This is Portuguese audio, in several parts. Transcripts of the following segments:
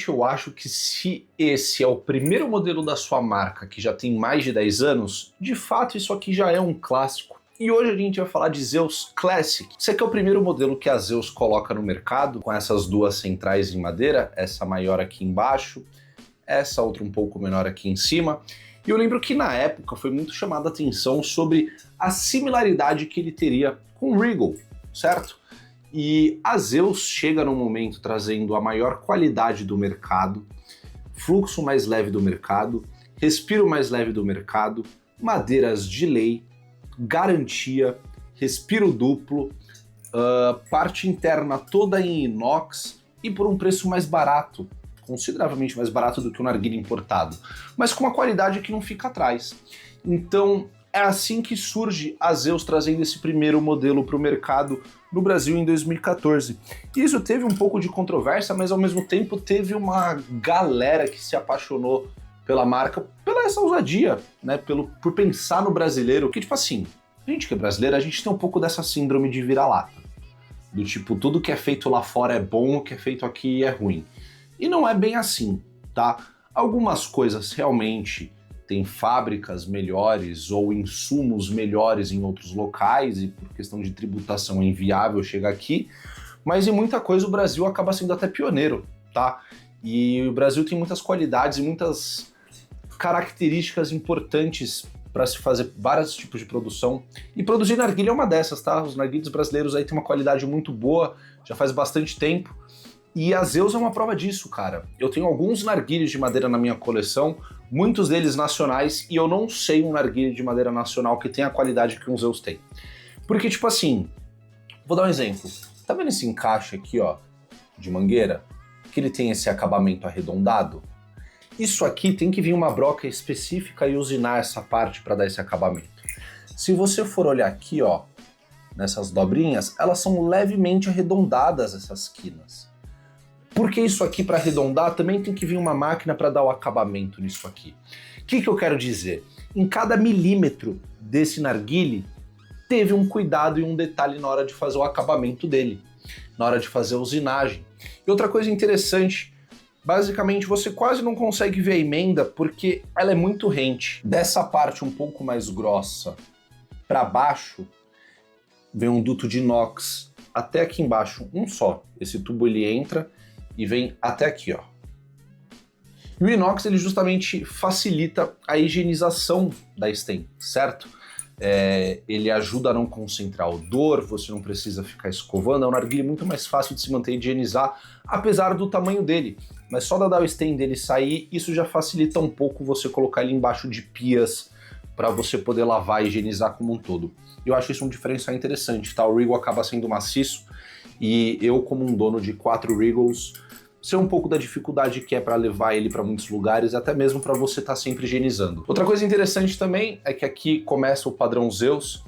Sinceramente, eu acho que se esse é o primeiro modelo da sua marca que já tem mais de 10 anos, de fato isso aqui já é um clássico. E hoje a gente vai falar de Zeus Classic. Esse aqui é o primeiro modelo que a Zeus coloca no mercado, com essas duas centrais em madeira, essa maior aqui embaixo, essa outra um pouco menor aqui em cima. E eu lembro que na época foi muito chamada a atenção sobre a similaridade que ele teria com o Regal, certo? E a Zeus chega num momento trazendo a maior qualidade do mercado, fluxo mais leve do mercado, respiro mais leve do mercado, madeiras de lei, garantia, respiro duplo, parte interna toda em inox e por um preço mais barato, consideravelmente mais barato do que o narguilé importado, mas com uma qualidade que não fica atrás. Então é assim que surge a Zeus trazendo esse primeiro modelo para o mercado no Brasil em 2014. E isso teve um pouco de controvérsia, mas ao mesmo tempo teve uma galera que se apaixonou pela marca, pela essa ousadia, né, por pensar no brasileiro, que tipo assim, a gente que é brasileiro, a gente tem um pouco dessa síndrome de vira-lata, do tipo, tudo que é feito lá fora é bom, o que é feito aqui é ruim. E não é bem assim, tá? Algumas coisas realmente têm fábricas melhores ou insumos melhores em outros locais e por questão de tributação é inviável chegar aqui, mas em muita coisa o Brasil acaba sendo até pioneiro, tá? E o Brasil tem muitas qualidades e muitas características importantes para se fazer vários tipos de produção. E produzir narguilé é uma dessas, tá? Os narguilés brasileiros aí têm uma qualidade muito boa, já faz bastante tempo. E a Zeus é uma prova disso, cara. Eu tenho alguns narguilés de madeira na minha coleção, muitos deles nacionais, e eu não sei um narguilé de madeira nacional que tenha a qualidade que um Zeus tem. Porque, tipo assim, vou dar um exemplo. Tá vendo esse encaixe aqui, ó, de mangueira? Que ele tem esse acabamento arredondado? Isso aqui tem que vir uma broca específica e usinar essa parte para dar esse acabamento. Se você for olhar aqui, ó, nessas dobrinhas, elas são levemente arredondadas, essas quinas. Porque isso aqui, para arredondar, também tem que vir uma máquina para dar o acabamento nisso aqui. O que eu quero dizer? Em cada milímetro desse narguilé, teve um cuidado e um detalhe na hora de fazer o acabamento dele, na hora de fazer a usinagem. E outra coisa interessante, basicamente você quase não consegue ver a emenda porque ela é muito rente. Dessa parte um pouco mais grossa para baixo, vem um duto de inox até aqui embaixo, um só. Esse tubo ele entra e vem até aqui, ó. E o inox ele justamente facilita a higienização da stem, certo? Ele ajuda a não concentrar odor, você não precisa ficar escovando, é um narguilé muito mais fácil de se manter e higienizar, apesar do tamanho dele. Mas só da o stem dele sair, isso já facilita um pouco você colocar ele embaixo de pias para você poder lavar e higienizar como um todo. Eu acho isso um diferencial interessante, tá? O Regal acaba sendo maciço e eu, como um dono de 4 Regals, sei um pouco da dificuldade que é para levar ele para muitos lugares, até mesmo para você estar sempre higienizando. Outra coisa interessante também é que aqui começa o padrão Zeus,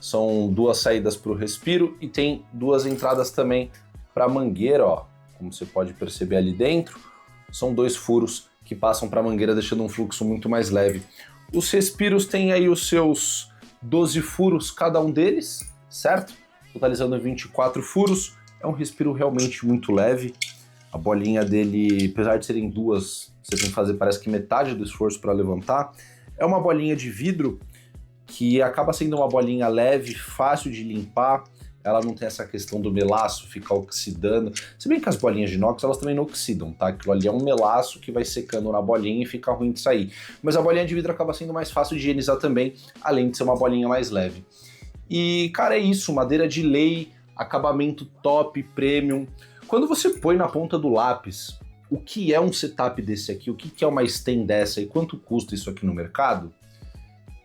são duas saídas para o respiro e tem duas entradas também para a mangueira, ó. Como você pode perceber ali dentro, são 2 furos que passam para a mangueira, deixando um fluxo muito mais leve. Os respiros têm aí os seus 12 furos, cada um deles, certo? Totalizando 24 furos, é um respiro realmente muito leve. A bolinha dele, apesar de serem duas, você tem que fazer parece que metade do esforço para levantar. É uma bolinha de vidro que acaba sendo uma bolinha leve, fácil de limpar. Ela não tem essa questão do melaço ficar oxidando. Se bem que as bolinhas de inox, elas também não oxidam, tá? Aquilo ali é um melaço que vai secando na bolinha e fica ruim de sair. Mas a bolinha de vidro acaba sendo mais fácil de higienizar também, além de ser uma bolinha mais leve. E, cara, é isso. Madeira de lei, acabamento top, premium. Quando você põe na ponta do lápis o que é um setup desse aqui, o que é uma stem dessa e quanto custa isso aqui no mercado,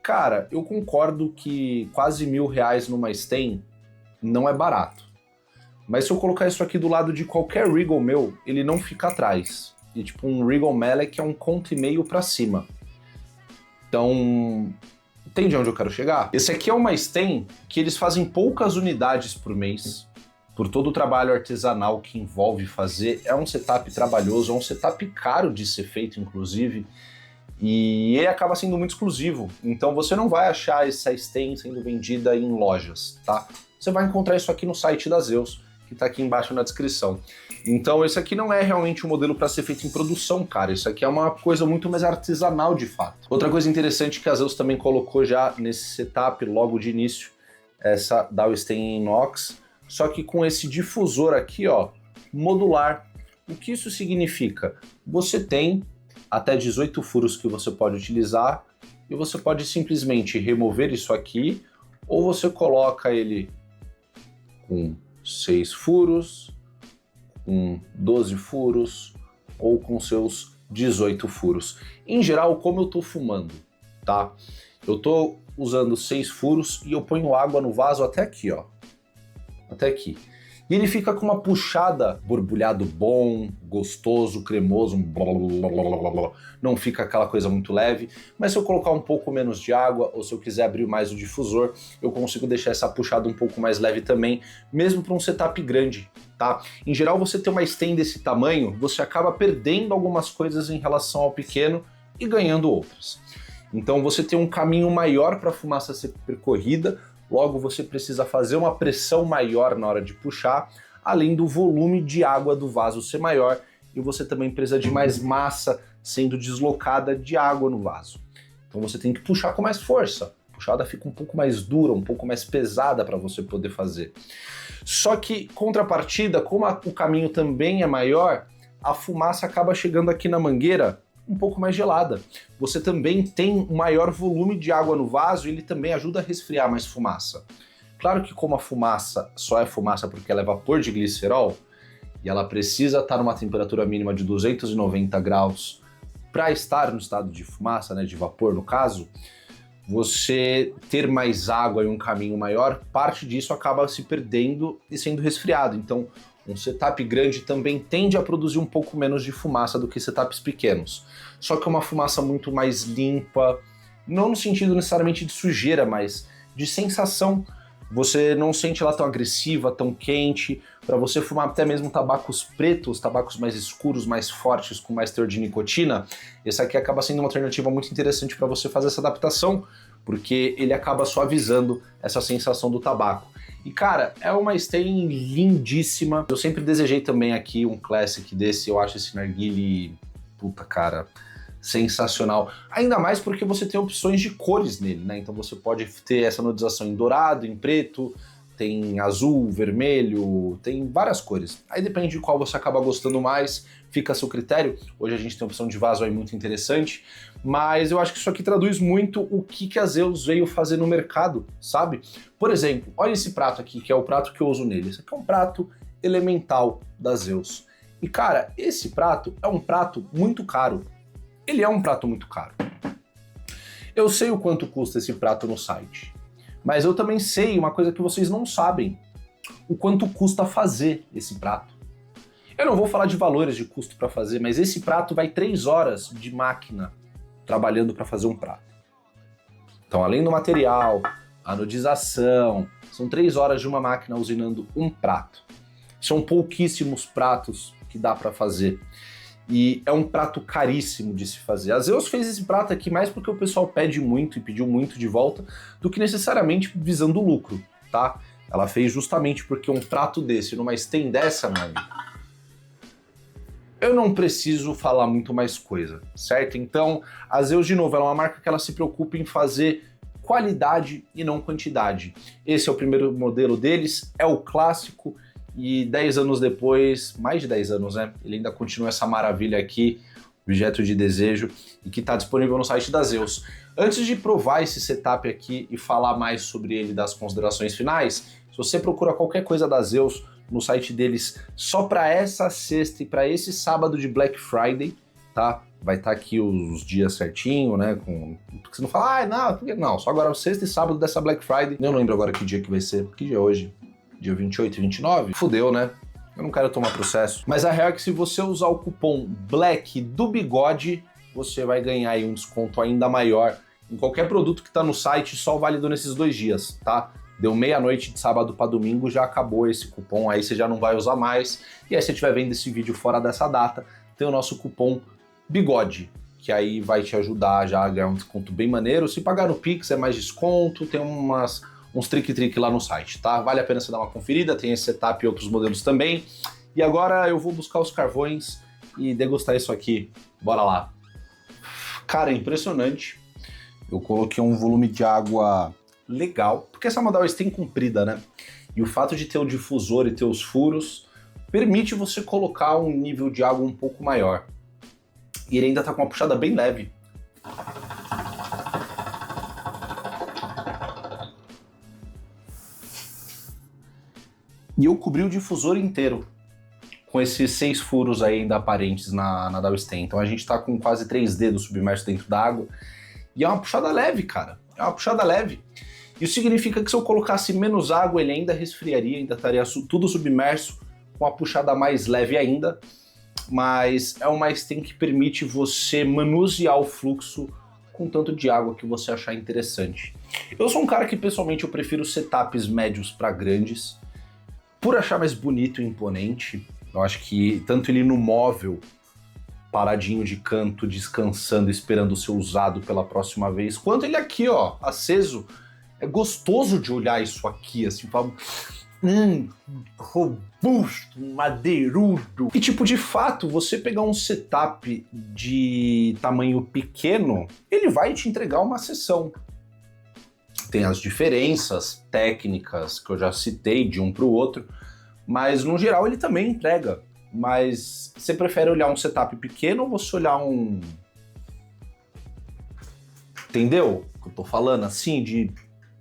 cara, eu concordo que quase R$1.000 numa stem não é barato. Mas se eu colocar isso aqui do lado de qualquer Regal meu, ele não fica atrás. E tipo, um Regal Malek é um conto e meio pra cima. Então, entende onde eu quero chegar? Esse aqui é uma stem que eles fazem poucas unidades por mês. Por todo o trabalho artesanal que envolve fazer, é um setup trabalhoso, é um setup caro de ser feito, inclusive, e ele acaba sendo muito exclusivo. Então você não vai achar essa stem sendo vendida em lojas, tá? Você vai encontrar isso aqui no site da Zeus, que tá aqui embaixo na descrição. Então esse aqui não é realmente um modelo para ser feito em produção, cara. Isso aqui é uma coisa muito mais artesanal de fato. Outra coisa interessante que a Zeus também colocou já nesse setup logo de início, essa Dowstein inox, só que com esse difusor aqui, ó, modular. O que isso significa? Você tem até 18 furos que você pode utilizar e você pode simplesmente remover isso aqui, ou você coloca ele com 6 furos, com 12 furos ou com seus 18 furos. Em geral, como eu tô fumando, tá? Eu tô usando 6 furos e eu ponho água no vaso até aqui, ó. Até aqui. E ele fica com uma puxada, borbulhado bom, gostoso, cremoso, blá, blá, blá, blá. Não fica aquela coisa muito leve, mas se eu colocar um pouco menos de água, ou se eu quiser abrir mais o difusor, eu consigo deixar essa puxada um pouco mais leve também, mesmo para um setup grande, tá? Em geral, você ter uma stem desse tamanho, você acaba perdendo algumas coisas em relação ao pequeno e ganhando outras. Então você tem um caminho maior para a fumaça ser percorrida, logo você precisa fazer uma pressão maior na hora de puxar, além do volume de água do vaso ser maior, e você também precisa de mais massa sendo deslocada de água no vaso. Então você tem que puxar com mais força. A puxada fica um pouco mais dura, um pouco mais pesada para você poder fazer. Só que, contrapartida, como o caminho também é maior, a fumaça acaba chegando aqui na mangueira um pouco mais gelada. Você também tem um maior volume de água no vaso e ele também ajuda a resfriar mais fumaça. Claro que como a fumaça só é fumaça porque ela é vapor de glicerol e ela precisa estar numa temperatura mínima de 290 graus para estar no estado de fumaça, né, de vapor no caso, você ter mais água e um caminho maior, parte disso acaba se perdendo e sendo resfriado. Então, um setup grande também tende a produzir um pouco menos de fumaça do que setups pequenos. Só que é uma fumaça muito mais limpa, não no sentido necessariamente de sujeira, mas de sensação. Você não sente ela tão agressiva, tão quente. Para você fumar até mesmo tabacos pretos, tabacos mais escuros, mais fortes, com mais teor de nicotina, esse aqui acaba sendo uma alternativa muito interessante para você fazer essa adaptação, porque ele acaba suavizando essa sensação do tabaco. E cara, é uma stain lindíssima. Eu sempre desejei também aqui um classic desse, eu acho esse narguilé, puta cara, sensacional. Ainda mais porque você tem opções de cores nele, né? Então você pode ter essa anodização em dourado, em preto, tem azul, vermelho, tem várias cores. Aí depende de qual você acaba gostando mais, fica a seu critério. Hoje a gente tem uma opção de vaso aí muito interessante, mas eu acho que isso aqui traduz muito o que a Zeus veio fazer no mercado, sabe? Por exemplo, olha esse prato aqui, que é o prato que eu uso nele. Esse aqui é um prato elemental da Zeus. E cara, esse prato é um prato muito caro. Ele é um prato muito caro. Eu sei o quanto custa esse prato no site, mas eu também sei uma coisa que vocês não sabem, o quanto custa fazer esse prato. Eu não vou falar de valores de custo para fazer, mas esse prato vai 3 horas de máquina trabalhando para fazer um prato. Então, além do material, anodização, são 3 horas de uma máquina usinando um prato. São pouquíssimos pratos que dá para fazer. E é um prato caríssimo de se fazer. A Zeus fez esse prato aqui mais porque o pessoal pede muito e pediu muito de volta do que necessariamente visando o lucro, tá? Ela fez justamente porque um prato desse, numa stain dessa, meu amigo, eu não preciso falar muito mais coisa, certo? Então, a Zeus, de novo, ela é uma marca que ela se preocupa em fazer qualidade e não quantidade. Esse é o primeiro modelo deles, é o clássico, e 10 anos depois, mais de 10 anos, né? Ele ainda continua essa maravilha aqui, objeto de desejo, e que está disponível no site da Zeus. Antes de provar esse setup aqui e falar mais sobre ele, das considerações finais, se você procura qualquer coisa da Zeus no site deles só para essa sexta e para esse sábado de Black Friday, tá? Vai estar aqui os dias certinho, né? Porque você não fala, não, só agora sexta e sábado dessa Black Friday. Eu não lembro agora que dia que vai ser, que dia é hoje? Dia 28 e 29? Fudeu, né? Eu não quero tomar processo. Mas a real é que se você usar o cupom BLACK do Bigode, você vai ganhar aí um desconto ainda maior em qualquer produto que tá no site, só válido nesses 2 dias, tá? Deu meia-noite de sábado para domingo, já acabou esse cupom, aí você já não vai usar mais. E aí se você estiver vendo esse vídeo fora dessa data, tem o nosso cupom BIGODE, que aí vai te ajudar já a ganhar um desconto bem maneiro. Se pagar no Pix é mais desconto, tem uns trick lá no site, tá? Vale a pena você dar uma conferida, tem esse setup e outros modelos também. E agora eu vou buscar os carvões e degustar isso aqui. Bora lá. Cara, é impressionante. Eu coloquei um volume de água legal, porque essa Madawes tem comprida, né? E o fato de ter o difusor e ter os furos permite você colocar um nível de água um pouco maior. E ele ainda tá com uma puxada bem leve. E eu cobri o difusor inteiro com esses 6 furos aí ainda aparentes na Dawes. Então a gente tá com quase 3 dedos submersos dentro da água. E é uma puxada leve, cara. É uma puxada leve. Isso significa que se eu colocasse menos água, ele ainda resfriaria, ainda estaria tudo submerso, com a puxada mais leve ainda. Mas é uma stem que permite você manusear o fluxo com tanto de água que você achar interessante. Eu sou um cara que pessoalmente eu prefiro setups médios para grandes, por achar mais bonito e imponente. Eu acho que tanto ele no móvel, paradinho de canto, descansando, esperando ser usado pela próxima vez, quanto ele aqui, ó, aceso. É gostoso de olhar isso aqui, assim, fala, robusto, madeirudo. E tipo, de fato, você pegar um setup de tamanho pequeno, ele vai te entregar uma sessão. Tem as diferenças técnicas que eu já citei de um para o outro, mas no geral ele também entrega. Mas você prefere olhar um setup pequeno ou você olhar um... Entendeu o que eu tô falando? Assim, de...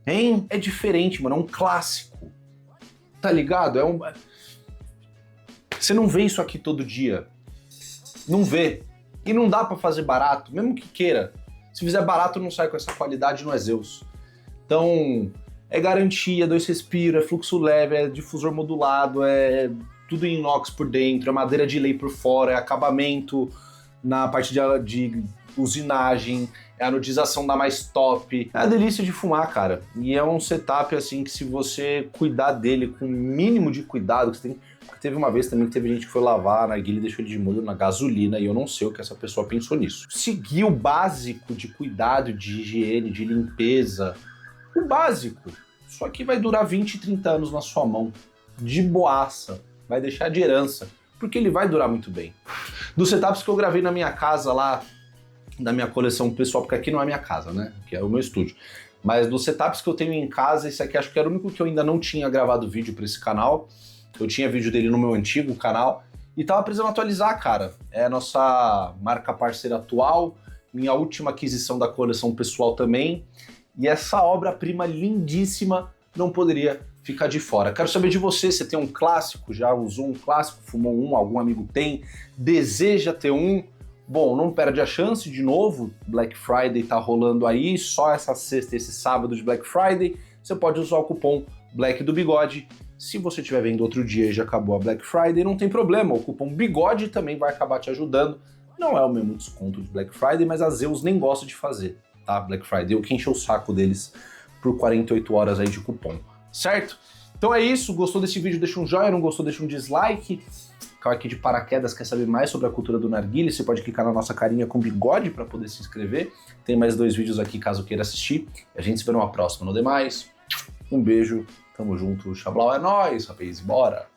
Hein? É diferente, mano, é um clássico. Tá ligado? Você não vê isso aqui todo dia. Não vê. E não dá pra fazer barato, mesmo que queira. Se fizer barato, não sai com essa qualidade, não é Zeus. Então, é garantia, 2 respiros, é fluxo leve, é difusor modulado, é tudo em inox por dentro, é madeira de lei por fora, é acabamento na parte de usinagem, é a anodização da mais top. É uma delícia de fumar, cara. E é um setup, assim, que se você cuidar dele com o mínimo de cuidado, que você tem... Teve uma vez também que teve gente que foi lavar a narguilha e deixou ele de molho na gasolina, e eu não sei o que essa pessoa pensou nisso. Seguir o básico de cuidado, de higiene, de limpeza, o básico. Isso aqui vai durar 20, 30 anos na sua mão, de boaça, vai deixar de herança, porque ele vai durar muito bem. Dos setups que eu gravei na minha casa lá, da minha coleção pessoal, porque aqui não é minha casa, né? Aqui é o meu estúdio. Mas dos setups que eu tenho em casa, esse aqui acho que era o único que eu ainda não tinha gravado vídeo para esse canal. Eu tinha vídeo dele no meu antigo canal e tava precisando atualizar, cara. É a nossa marca parceira atual, minha última aquisição da coleção pessoal também. E essa obra-prima lindíssima não poderia ficar de fora. Quero saber de você, você tem um clássico, já usou um clássico, fumou um, algum amigo tem, deseja ter um? Bom, não perde a chance, de novo, Black Friday tá rolando aí, só essa sexta e esse sábado de Black Friday, você pode usar o cupom Black do Bigode. Se você estiver vendo outro dia e já acabou a Black Friday, não tem problema, o cupom Bigode também vai acabar te ajudando. Não é o mesmo desconto de Black Friday, mas a Zeus nem gosta de fazer, tá? Black Friday, eu que encheu o saco deles por 48 horas aí de cupom, certo? Então é isso, gostou desse vídeo, deixa um joinha, não gostou, deixa um dislike. Caiu aqui de paraquedas, quer saber mais sobre a cultura do narguilé, você pode clicar na nossa carinha com bigode para poder se inscrever. Tem mais 2 vídeos aqui caso queira assistir. A gente se vê numa próxima. No demais, um beijo, tamo junto, Xablau é nóis, rapaz, bora!